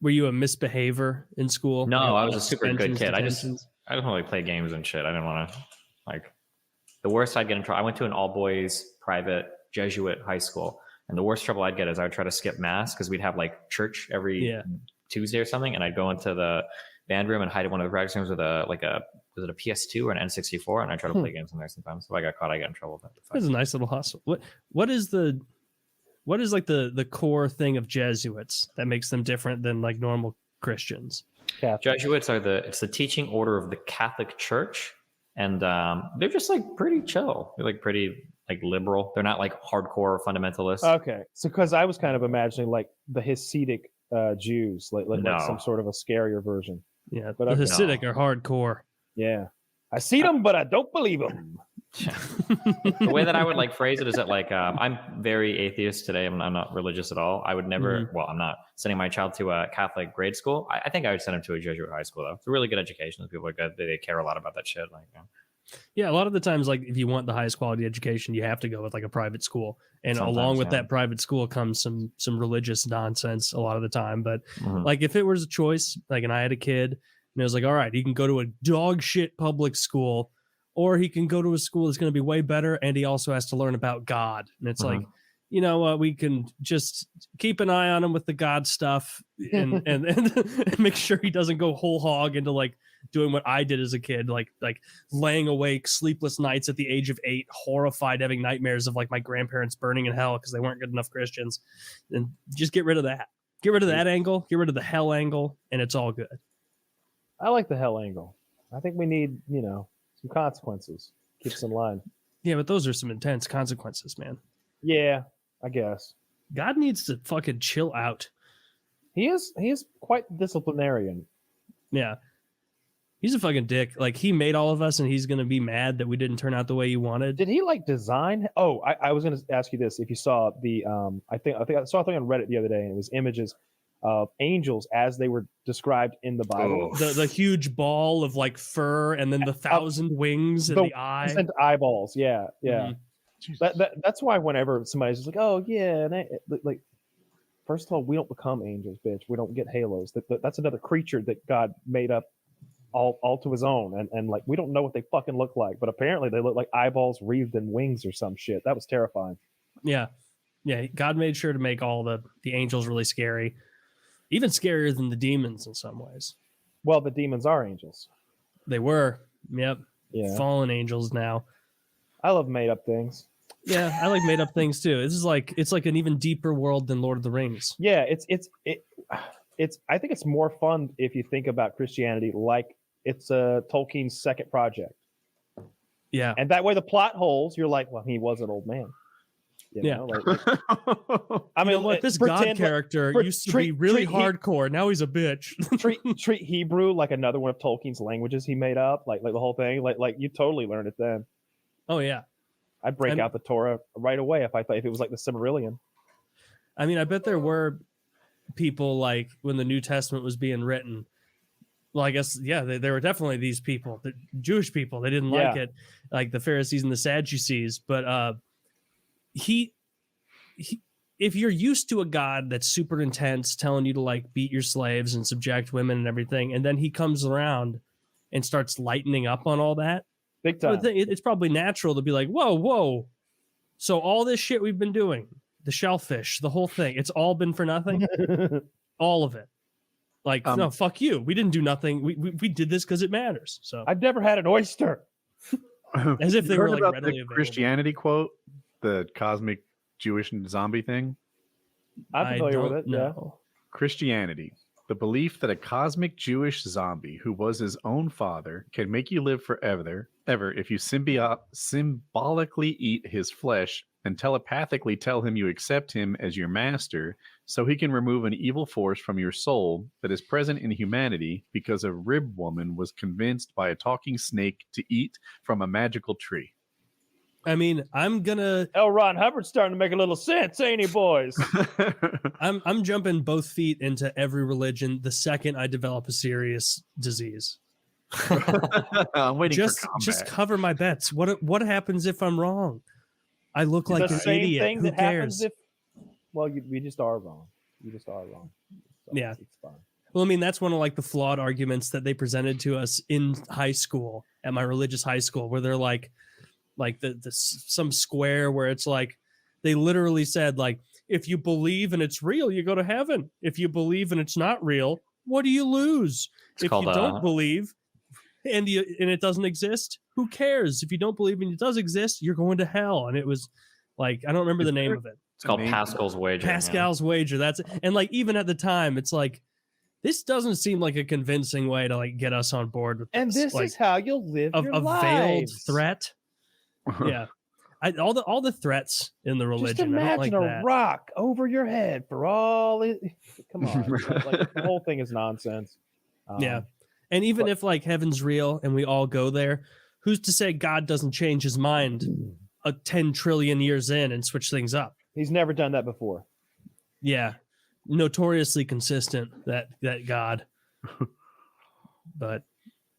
Were you a misbehavior in school? No, like I was a super good kid. Detentions? I didn't really play games and shit. I didn't want to like the worst I'd get in trouble. I went to an all boys private Jesuit high school, and the worst trouble I'd get is I would try to skip mass because we'd have like church every Tuesday or something, and I'd go into the band room and hide in one of the practice rooms with was it a PS2 or an N64, and I try to play games in there sometimes. So if I got caught, I got in trouble. That's a nice little hustle. What is like the core thing of Jesuits that makes them different than like normal Christians? Jesuits are it's the teaching order of the Catholic Church, and they're just like pretty chill. They're like pretty like liberal. They're not like hardcore fundamentalists. Okay, so because I was kind of imagining like the Hasidic Jews, like some sort of a scarier version. Yeah, but the Hasidic are hardcore. Yeah, I see them, but I don't believe them. The way that I would like phrase it is that like I'm very atheist today. I'm not religious at all. I would never. Well, I'm not sending my child to a Catholic grade school. I think I would send him to a Jesuit high school though. It's a really good education. Those people are good. They care a lot about that shit. Like, yeah, a lot of the times, like if you want the highest quality education, you have to go with like a private school, and along with that private school comes some religious nonsense a lot of the time. But like if it was a choice, like and I had a kid, and it was like, all right, he can go to a dog shit public school, or he can go to a school that's going to be way better, and he also has to learn about God. And it's like, you know, we can just keep an eye on him with the God stuff, and make sure he doesn't go whole hog into like doing what I did as a kid, like laying awake, sleepless nights at the age of 8, horrified, having nightmares of like my grandparents burning in hell because they weren't good enough Christians. And just get rid of that. Get rid of that angle. Get rid of the hell angle, and it's all good. I like the hell angle. I think we need, some consequences. Keeps in line. Yeah, but those are some intense consequences, man. Yeah, I guess. God needs to fucking chill out. He is quite disciplinarian. Yeah. He's a fucking dick. Like he made all of us, and he's gonna be mad that we didn't turn out the way he wanted. Did he like design? Oh, I was gonna ask you this. If you saw the I think I saw a thing on Reddit the other day, and it was images of angels as they were described in the Bible. The huge ball of like fur, and then the 1,000 wings and the eye and eyeballs. Yeah. That's why whenever somebody's just like, oh yeah, like first of all, we don't become angels, bitch. We don't get halos. That's another creature that God made up all to his own, and like we don't know what they fucking look like, but apparently they look like eyeballs wreathed in wings or some shit. That was terrifying. Yeah. God made sure to make all the angels really scary, even scarier than the demons in some ways. Well, the demons are angels. They were. Yep. Yeah. Fallen angels now. I love made up things. Yeah, I like made up things too. It's like an even deeper world than Lord of the Rings. Yeah, it's I think it's more fun if you think about Christianity like it's Tolkien's second project. Yeah. And that way the plot holes, you're like, well, he was an old man. I mean, what this God character used to be really hardcore. Now he's a bitch. treat Hebrew like another one of Tolkien's languages he made up, like the whole thing. Like you totally learned it then. Oh yeah. I'd break out the Torah right away if it was like the Silmarillion. I mean, I bet there were people like when the New Testament was being written. Well, I guess, yeah, there were definitely these people, the Jewish people. They didn't like it, like the Pharisees and the Sadducees. But he, if you're used to a God that's super intense, telling you to like beat your slaves and subject women and everything, and then he comes around and starts lightening up on all that, big time. It's probably natural to be like, whoa. So all this shit we've been doing, the shellfish, the whole thing, it's all been for nothing? All of it. Like, no, fuck you. We didn't do nothing. We did this because it matters. So I've never had an oyster. As if they were like about readily the available. Christianity quote, the cosmic Jewish zombie thing. I'm familiar with it. Yeah. Christianity, the belief that a cosmic Jewish zombie who was his own father can make you live forever if you symbolically eat his flesh and telepathically tell him you accept him as your master, so he can remove an evil force from your soul that is present in humanity because a rib woman was convinced by a talking snake to eat from a magical tree. I mean, I'm gonna. L. Ron Hubbard's starting to make a little sense, ain't he, boys? I'm jumping both feet into every religion the second I develop a serious disease. I'm waiting for combat. Just cover my bets. What happens if I'm wrong? I look like an same idiot. Thing Who that cares? happens if, well, we just are wrong. You just are wrong. So yeah, it's fine. Well, I mean, that's one of like the flawed arguments that they presented to us in high school, at my religious high school, where they're like some square where it's like, they literally said like, if you believe and it's real, you go to heaven. If you believe and it's not real, what do you lose? If you don't believe and it doesn't exist, who cares? If you don't believe and it does exist, you're going to hell. And it was like, I don't remember the name of it. It's called Pascal's Wager. Pascal's Wager. That's it. And like, even at the time, it's like, this doesn't seem like a convincing way to like get us on board with and this like, is how you'll live your a veiled lives. threat. Yeah. All the threats in the religion. Just imagine a rock over your head for all it. Come on, like, the whole thing is nonsense. Yeah, and even if like heaven's real and we all go there, who's to say God doesn't change his mind 10 trillion years in and switch things up? He's never done that before. Yeah, notoriously consistent that God. But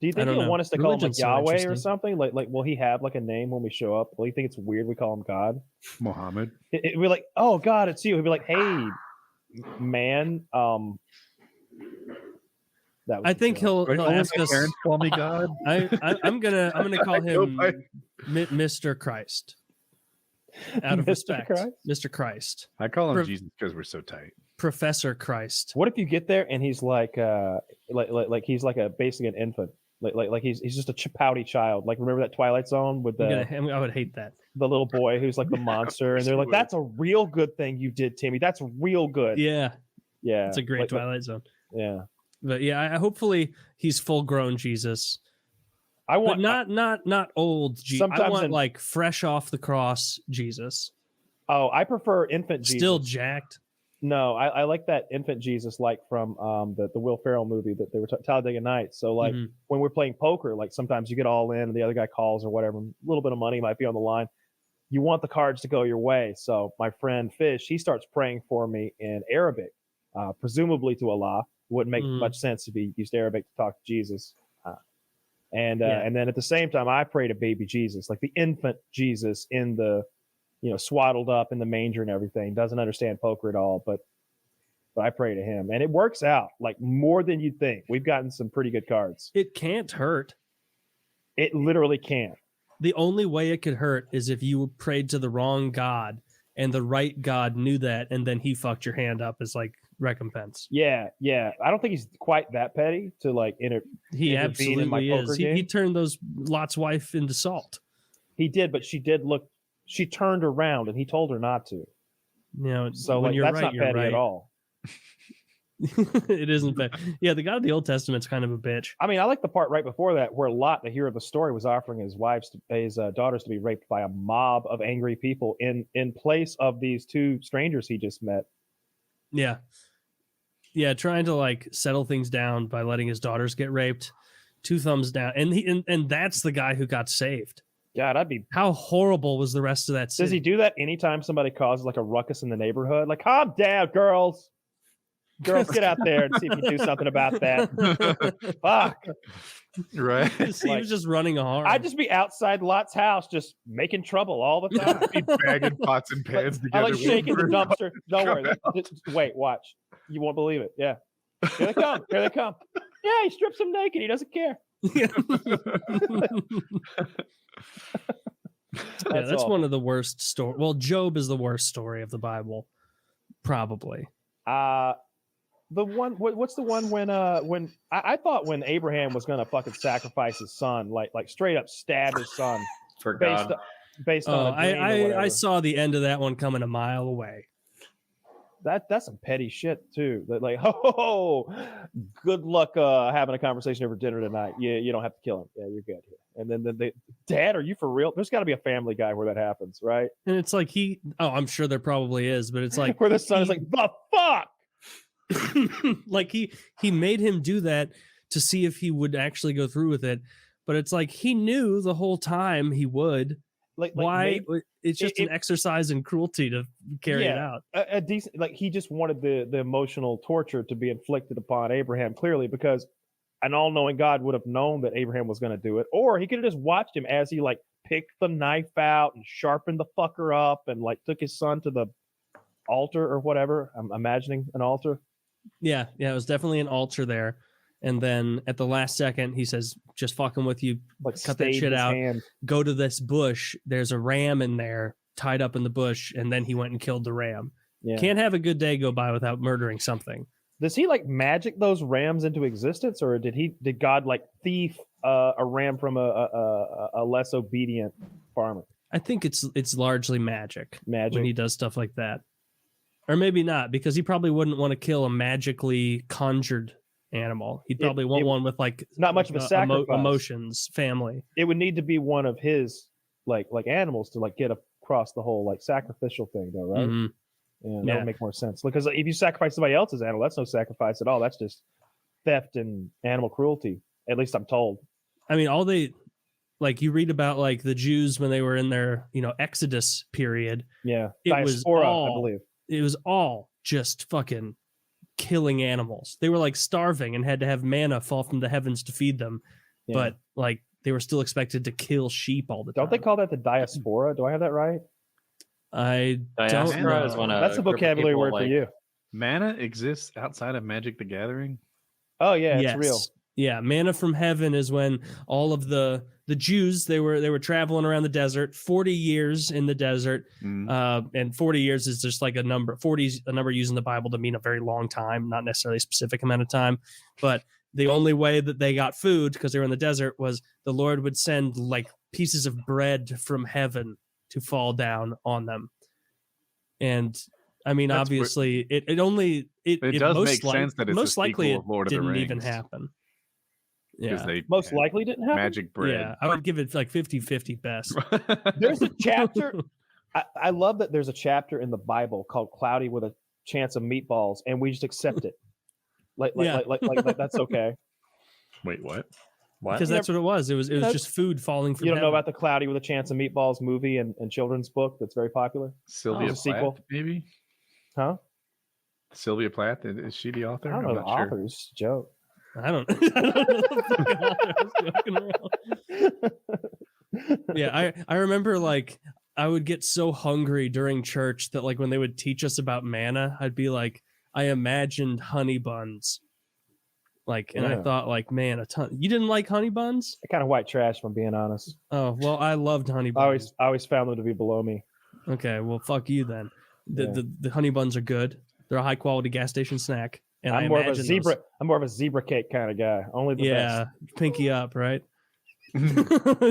do you think he'll want us to call him like Yahweh or something? Like, will he have like a name when we show up? Will he think it's weird we call him God? Muhammad. We're like, oh God, it's you. He'll be like, hey, man. I think he'll ask us. Parents call me God. I'm gonna call him Mr. Christ. Out of respect, Mr. Christ. I call him Jesus because we're so tight. Professor Christ. What if you get there and he's like he's like basically an infant. Like he's just a pouty child. Like, remember that Twilight Zone with I would hate that. The little boy who's like the monster, and they're like, "That's a real good thing you did, Timmy. That's real good." Yeah, yeah. It's a great Twilight Zone. Yeah, but yeah, hopefully he's full grown Jesus. I want not old Jesus. I want like fresh off the cross Jesus. Oh, I prefer infant Jesus. Still jacked. No, I like that infant Jesus, like from the Will Ferrell movie that they were Talladega Nights. So like when we're playing poker, like sometimes you get all in and the other guy calls or whatever, a little bit of money might be on the line. You want the cards to go your way. So my friend Fish, he starts praying for me in Arabic, presumably to Allah. Wouldn't make much sense if he used Arabic to talk to Jesus. And then at the same time, I pray to baby Jesus, like the infant Jesus in the, swaddled up in the manger and everything, doesn't understand poker at all, but I pray to him, and it works out like more than you'd think. We've gotten some pretty good cards. It can't hurt. It literally can't. The only way it could hurt is if you prayed to the wrong God and the right God knew that, and then he fucked your hand up as like recompense. Yeah. I don't think he's quite that petty to like he absolutely is. He turned those Lot's wife into salt. He did, but she turned around and he told her not to. So like, that's not petty at all. It isn't bad. Yeah, the God of the Old Testament's kind of a bitch. I mean, I like the part right before that where Lot, the hero of the story, was offering his daughters to be raped by a mob of angry people in place of these two strangers he just met. Yeah, trying to like settle things down by letting his daughters get raped. 2 thumbs down, and that's the guy who got saved. God, how horrible was the rest of that city? Does he do that anytime somebody causes like a ruckus in the neighborhood? Like, calm down, girls. Girls, get out there and see if you can do something about that. Fuck. Right. He was just running hard. I'd just be outside Lot's house, just making trouble all the time. Be bagging pots and pans together. I like shaking the dumpster. Don't worry. Wait, watch. You won't believe it. Yeah. Here they come. Yeah, he strips him naked. He doesn't care. That's one of the worst stories. Well, Job is the worst story of the Bible, probably. The one, what's the one when I thought when Abraham was gonna fucking sacrifice his son, like straight up stab his son for God. Based on I saw the end of that one coming a mile away. That's some petty shit too. That like, good luck having a conversation over dinner tonight. You don't have to kill him. Yeah, you're good here. And then Dad, are you for real? There's got to be a Family Guy where that happens, right? And it's like I'm sure there probably is, but it's like where the son is like, the fuck. Like he made him do that to see if he would actually go through with it, but it's like he knew the whole time he would. Like why? It's just an exercise in cruelty to carry it out. A decent, like he just wanted the emotional torture to be inflicted upon Abraham, clearly, because an all-knowing God would have known that Abraham was going to do it, or he could have just watched him as he like picked the knife out and sharpened the fucker up and like took his son to the altar or whatever. I'm imagining an altar. Yeah, it was definitely an altar there. And then at the last second, he says, "Just fucking with you, Like cut that shit out. Hand. Go to this bush. There's a ram in there, tied up in the bush." And then he went and killed the ram. Yeah. Can't have a good day go by without murdering something. Does he like magic those rams into existence, or did God like thief a ram from a less obedient farmer? I think it's largely magic when Magic. he does stuff like that, or maybe not, because he probably wouldn't want to kill a magically conjured animal. He'd probably want one with like not much of a sacrifice. Emotions, family. It would need to be one of his like animals to like get across the whole like sacrificial thing, though, right? Mm-hmm. Yeah, that would make more sense. Because if you sacrifice somebody else's animal, that's no sacrifice at all. That's just theft and animal cruelty. At least I'm told. I mean, all they like you read about like the Jews when they were in their Exodus period. Yeah, diaspora, I believe. It was all just fucking killing animals. They were like starving and had to have manna fall from the heavens to feed them. Yeah. But like they were still expected to kill sheep all the time. Don't they call that the diaspora? Do I have that right? I don't know. That's a vocabulary word for you. Manna exists outside of Magic the Gathering? Oh yeah, it's real. Yeah, manna from heaven is when all of the Jews they were traveling around the desert, 40 years in the desert, and 40 years is just like a number. 40 is a number used in the Bible to mean a very long time, not necessarily a specific amount of time. But the only way that they got food because they were in the desert was the Lord would send like pieces of bread from heaven to fall down on them. And I mean, that's obviously, it does make sense that it's most likely it Lord didn't of the Rings. even happen. Yeah, they most likely didn't happen. Magic bread. Yeah, I would give it like 50-50 best. There's a chapter. I love that there's a chapter in the Bible called "Cloudy with a Chance of Meatballs," and we just accept it. Like that's okay. Wait, what? Because that's what it was. It was just food falling from. You don't heaven. know about the "Cloudy with a Chance of Meatballs" movie and children's book that's very popular. Sylvia Plath, sequel, maybe? Huh? Sylvia Plath, is she the author? I don't know the author's joke. I don't know. Yeah, I remember like I would get so hungry during church that like when they would teach us about manna, I'd be like, I imagined honey buns. Like, and I thought like, man, you didn't like honey buns? Kind of white trash, if I'm being honest. Oh, well, I loved honey buns. I always found them to be below me. Okay, well, fuck you then. The honey buns are good. They're a high quality gas station snack. And I'm more of a zebra cake kind of guy. Only the best. Pinky up, right?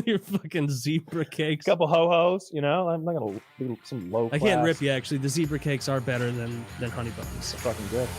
Your fucking zebra cakes. A couple ho-hos, I'm not gonna do some low class. I can't rip you actually. The zebra cakes are better than honey buns. Fucking good.